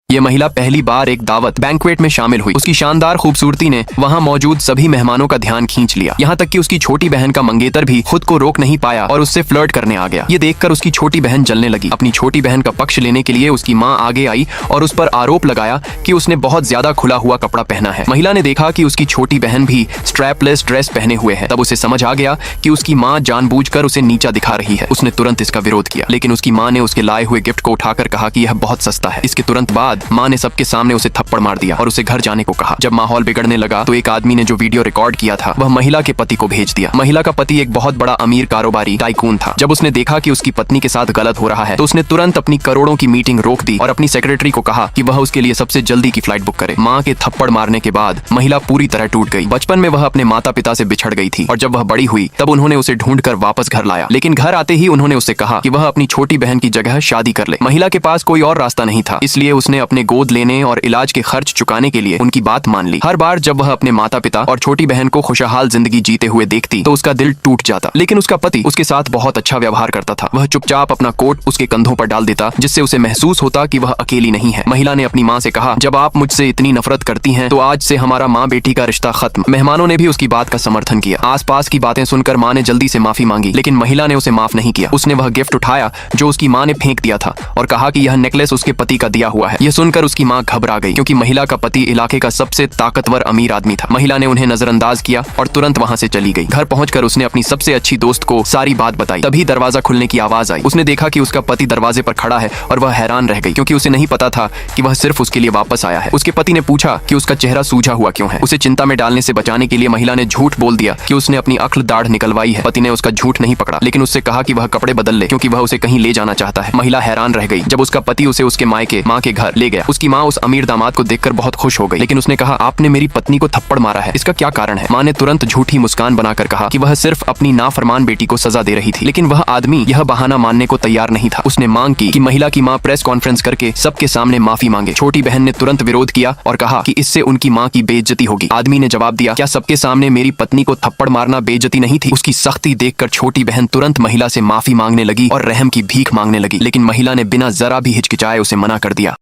ये महिला पहली बार एक दावत बैंक्वेट में शामिल हुई। उसकी शानदार खूबसूरती ने वहाँ मौजूद सभी मेहमानों का ध्यान खींच लिया। यहाँ तक कि उसकी छोटी बहन का मंगेतर भी खुद को रोक नहीं पाया और उससे फ्लर्ट करने आ गया। ये देखकर उसकी छोटी बहन जलने लगी। अपनी छोटी बहन का पक्ष लेने के लिए उसकी माँ आगे आई और उस पर आरोप लगाया कि उसने बहुत ज्यादा खुला हुआ कपड़ा पहना है। महिला ने देखा कि उसकी छोटी बहन भी स्ट्रैपलेस ड्रेस पहने हुए है। तब उसे समझ आ गया कि उसकी माँ जानबूझकर उसे नीचा दिखा रही है। उसने तुरंत इसका विरोध किया, लेकिन उसकी माँ ने उसके लाए हुए गिफ्ट को उठाकर कहा कि यह बहुत सस्ता है। इसके तुरंत बाद माँ ने सबके सामने उसे थप्पड़ मार दिया और उसे घर जाने को कहा। जब माहौल बिगड़ने लगा तो एक आदमी ने जो वीडियो रिकॉर्ड किया था वह महिला के पति को भेज दिया। महिला का पति एक बहुत बड़ा अमीर कारोबारी टाइकून था। जब उसने देखा कि उसकी पत्नी के साथ गलत हो रहा है तो उसने तुरंत अपनी करोड़ों की मीटिंग रोक दी और अपनी सेक्रेटरी को कहा कि वह उसके लिए सबसे जल्दी की फ्लाइट बुक करे। माँ के थप्पड़ मारने के बाद महिला पूरी तरह टूट गई। बचपन में वह अपने माता पिता से बिछड़ गई थी और जब वह बड़ी हुई तब उन्होंने उसे ढूंढकर वापस घर लाया। लेकिन घर आते ही उन्होंने उससे कहा कि वह अपनी छोटी बहन की जगह शादी कर ले। महिला के पास कोई और रास्ता नहीं था, इसलिए उसने अपने गोद लेने और इलाज के खर्च चुकाने के लिए उनकी बात मान ली। हर बार जब वह अपने माता पिता और छोटी बहन को खुशहाल जिंदगी जीते हुए देखती तो उसका दिल टूट जाता। लेकिन उसका पति उसके साथ बहुत अच्छा व्यवहार करता था। वह चुपचाप अपना कोट उसके कंधों पर डाल देता, जिससे उसे महसूस होता कि वह अकेली नहीं है। महिला ने अपनी माँ से कहा, जब आप मुझसे इतनी नफरत करती हैं तो आज से हमारा माँ बेटी का रिश्ता खत्म। मेहमानों ने भी उसकी बात का समर्थन किया। आसपास की बातें सुनकर माँ ने जल्दी से माफी मांगी, लेकिन महिला ने उसे माफ नहीं किया। उसने वह गिफ्ट उठाया जो उसकी माँ ने फेंक दिया था और कहा कि यह नेकलेस उसके पति का दिया हुआ है। यह सुनकर उसकी माँ घबरा गई, क्योंकि महिला का पति इलाके का सबसे ताकतवर अमीर आदमी था। महिला ने उन्हें नजरअंदाज किया और तुरंत वहाँ से चली गई। घर पहुंचकर उसने अपनी सबसे अच्छी दोस्त को सारी बात बताई। तभी दरवाजा खुलने की आवाज आई। उसने देखा कि उसका पति दरवाजे पर खड़ा है और वह हैरान रह गई, क्योंकि उसे नहीं पता था कि वह सिर्फ उसके लिए वापस आया है। उसके पति ने पूछा कि उसका चेहरा सूझा हुआ क्यों है। उसे चिंता में डालने से बचाने के लिए महिला ने झूठ बोल दिया कि उसने अपनी अक्ल दाढ़ निकलवाई है। पति ने उसका झूठ नहीं पकड़ा, लेकिन उससे कहा कि वह कपड़े बदल ले, क्योंकि वह उसे कहीं ले जाना चाहता है। महिला हैरान रह गई जब उसका पति उसे उसके मायके माँ के घर ले गया। उसकी माँ उस अमीर दामाद को देखकर बहुत खुश हो गई, लेकिन उसने कहा, आपने मेरी पत्नी को थप्पड़ मारा है, इसका क्या कारण है? माँ ने तुरंत झूठी मुस्कान बनाकर कहा कि वह सिर्फ अपनी नाफरमान बेटी को सजा दे रही थी। लेकिन वह आदमी यह बहाना मानने को तैयार नहीं था। उसने मांग की कि महिला की माँ प्रेस कॉन्फ्रेंस करके सबके सामने माफी मांगे। छोटी बहन ने तुरंत विरोध किया और कहा कि इससे उनकी माँ की बेइज्जती होगी। आदमी ने जवाब दिया, क्या सबके सामने मेरी पत्नी को थप्पड़ मारना बेइज्जती नहीं थी? उसकी सख्ती देखकर छोटी बहन तुरंत महिला से माफी मांगने लगी और रहम की भीख मांगने लगी, लेकिन महिला ने बिना जरा भी हिचकिचाए उसे मना कर दिया।